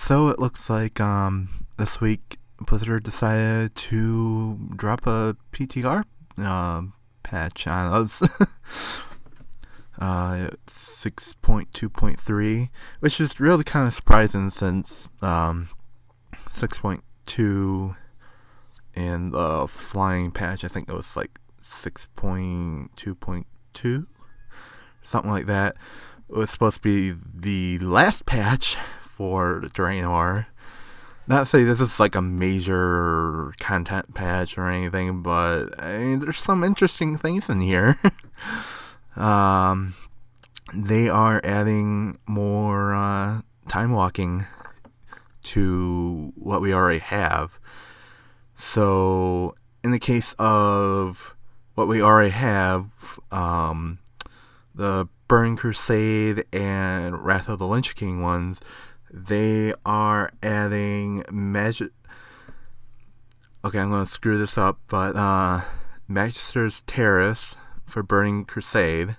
So it looks like this week Blizzard decided to drop a PTR patch on us. 6.2.3, which is really kind of surprising since 6.2 and the flying patch, I think it was like 6.2.2, something like that. It was supposed to be the last patch for Draenor. Not to say this is like a major content patch or anything, but I mean, there's some interesting things in here. They are adding more time walking to what we already have. So, in the case of what we already have, the Burning Crusade and Wrath of the Lynch King ones, they are adding magic. Okay, I'm gonna screw this up, but Magister's Terrace for Burning Crusade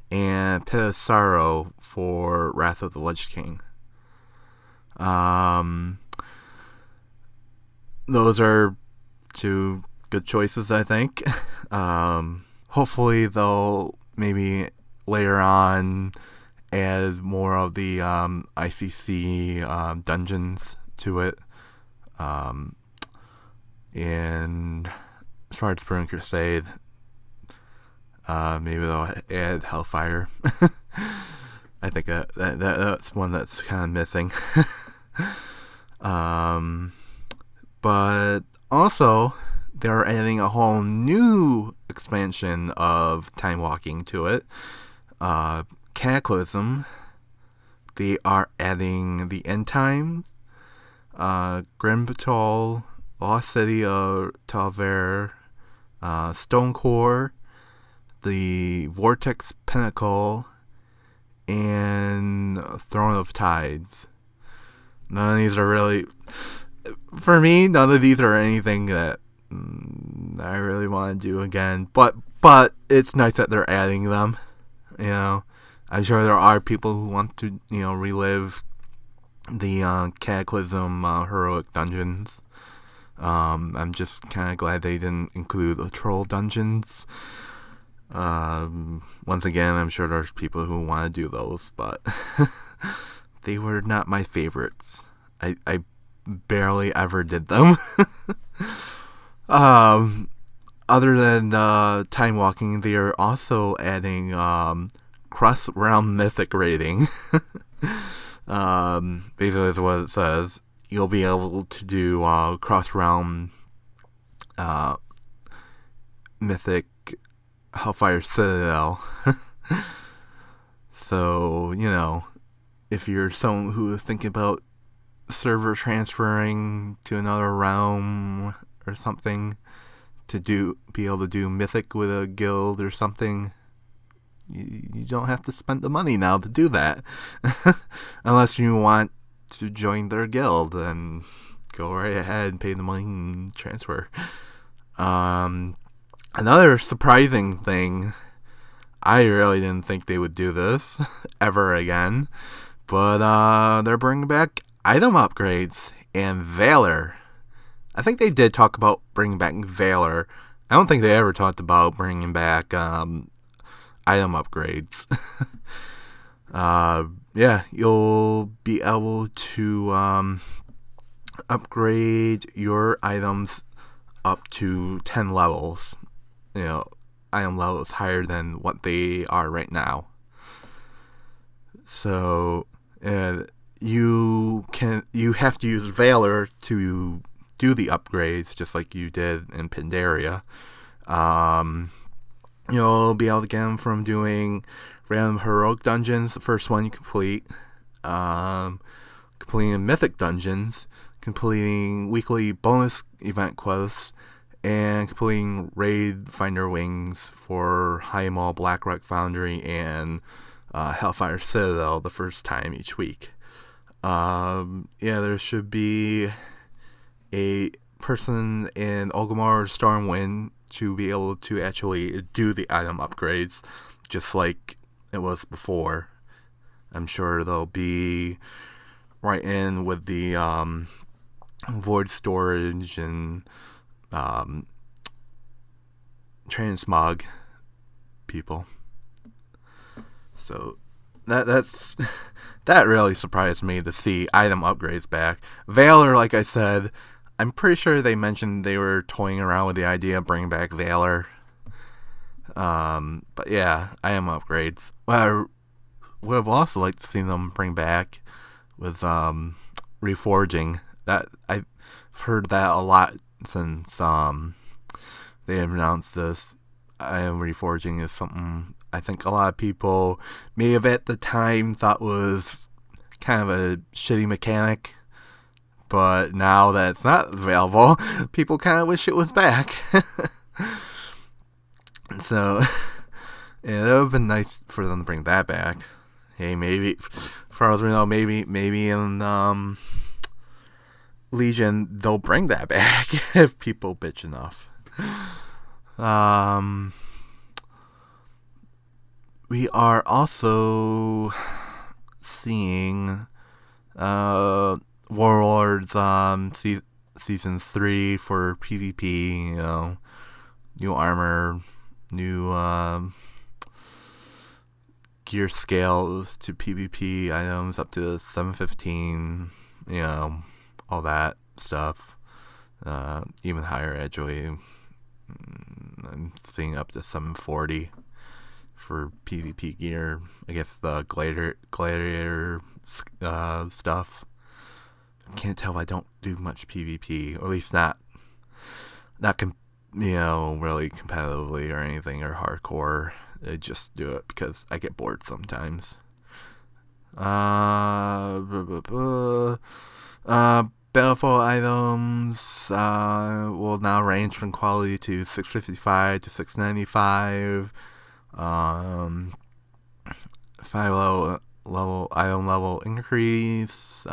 and Pit of Sorrow for Wrath of the Lich King. Those are two good choices, I think. Hopefully they'll maybe later on add more of the ICC dungeons to it. And as far as Burning Crusade, maybe they'll add Hellfire. I think that's one that's kind of missing. But also, they're adding a whole new expansion of time walking to it. Cataclysm. They are adding the End Times, Grim Patrol, Lost City of Talver, Stone Core, the Vortex Pinnacle, and Throne of Tides. None of these are really, for me, none of these are anything that I really want to do again. But it's nice that they're adding them. You know, I'm sure there are people who want to, relive the Cataclysm heroic dungeons. I'm just kind of glad they didn't include the troll dungeons. Once again, I'm sure there's people who want to do those, but they were not my favorites. I barely ever did them. Other than time walking, they are also adding cross-realm mythic raiding. Basically, is what it says. You'll be able to do cross-realm mythic Hellfire Citadel. So, if you're someone who is thinking about server transferring to another realm or something to be able to do mythic with a guild or something, you don't have to spend the money now to do that. Unless you want to join their guild, and go right ahead and pay the money and transfer. Another surprising thing, I really didn't think they would do this ever again, but they're bringing back item upgrades and Valor. I think they did talk about bringing back Valor. I don't think they ever talked about bringing back item upgrades. Yeah, you'll be able to upgrade your items up to 10 levels. Item levels higher than what they are right now. So you have to use Valor to do the upgrades, just like you did in Pandaria. You'll be able to get them from doing random heroic dungeons, the first one you complete, completing mythic dungeons, completing weekly bonus event quests, and completing Raid Finder Wings for High Mall, Blackrock Foundry, and Hellfire Citadel the first time each week. There should be a person in Orgrimmar or Stormwind to be able to actually do the item upgrades, just like it was before. I'm sure there'll be right in with the void storage and transmog people. So that's that really surprised me to see item upgrades back. Valor, like I said, I'm pretty sure they mentioned they were toying around with the idea of bringing back Valor. But yeah, item upgrades. What I would have also liked to see them bring back was reforging. That I've heard that a lot since they announced this. Reforging is something I think a lot of people may have at the time thought was kind of a shitty mechanic, but now that it's not available, people kind of wish it was back. So, yeah, that would have been nice for them to bring that back. Hey, maybe, for all we know, maybe in Legion they'll bring that back if people bitch enough. We are also seeing Warlords Season 3 for PvP, you know, new armor, new gear scales to PvP items up to 715, you know, all that stuff. Even higher actually. I'm seeing up to 740 for PvP gear. I guess the gladiator stuff. I can't tell if I don't do much PvP, or at least not really competitively or anything, or hardcore. I just do it because I get bored sometimes. Battlefield items will now range from quality to 655 to 695. 5 item level increase.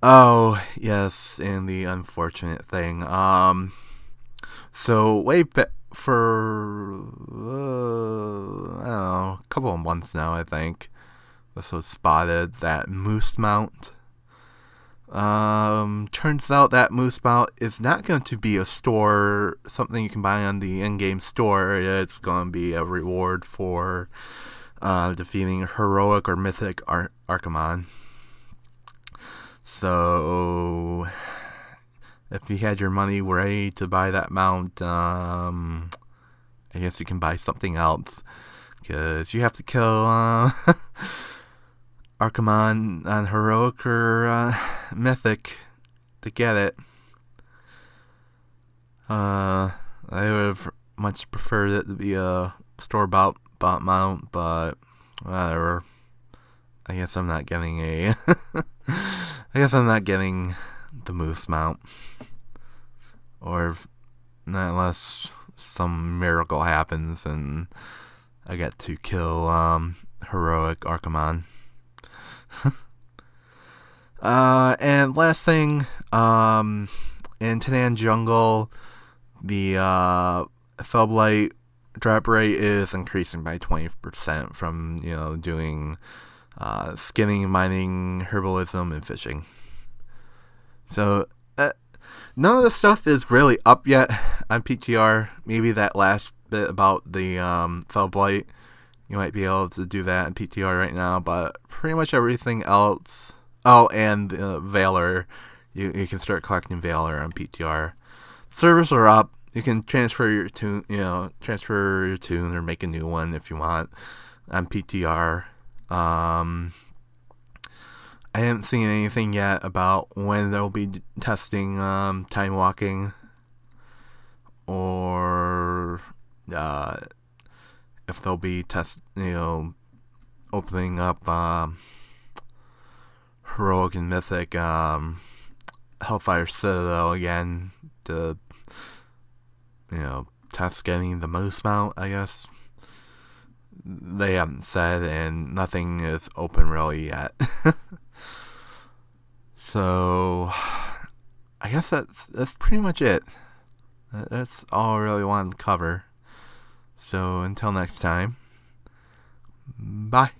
Oh, yes, and the unfortunate thing. So way back for, I don't know, a couple of months now, I think, this was spotted, that Moose Mount. Turns out that Moose Mount is not going to be a store, something you can buy on the in-game store. It's going to be a reward for defeating heroic or mythic Archimon. So, if you had your money ready to buy that mount, I guess you can buy something else. Because you have to kill Archimon on heroic or mythic to get it. I would have much preferred it to be a store-bought mount, but whatever. I guess I'm not getting I guess I'm not getting the Moose mount. Or not unless some miracle happens and I get to kill heroic Archimon. And last thing, in Tanan Jungle, the Felblight drop rate is increasing by 20% from, doing skinning, mining, herbalism, and fishing. So, none of the stuff is really up yet on PTR. Maybe that last bit about the Felblight, you might be able to do that in PTR right now, but pretty much everything else. Oh, and Valor. You can start collecting Valor on PTR. Servers are up. You can transfer your tune, or make a new one if you want on PTR. I haven't seen anything yet about when they'll be testing time walking, or if they'll be opening up heroic and mythic Hellfire Citadel again to test getting the Moose mount, I guess. They haven't said, and nothing is open really yet. So, I guess that's pretty much it. That's all I really wanted to cover. So until next time, bye.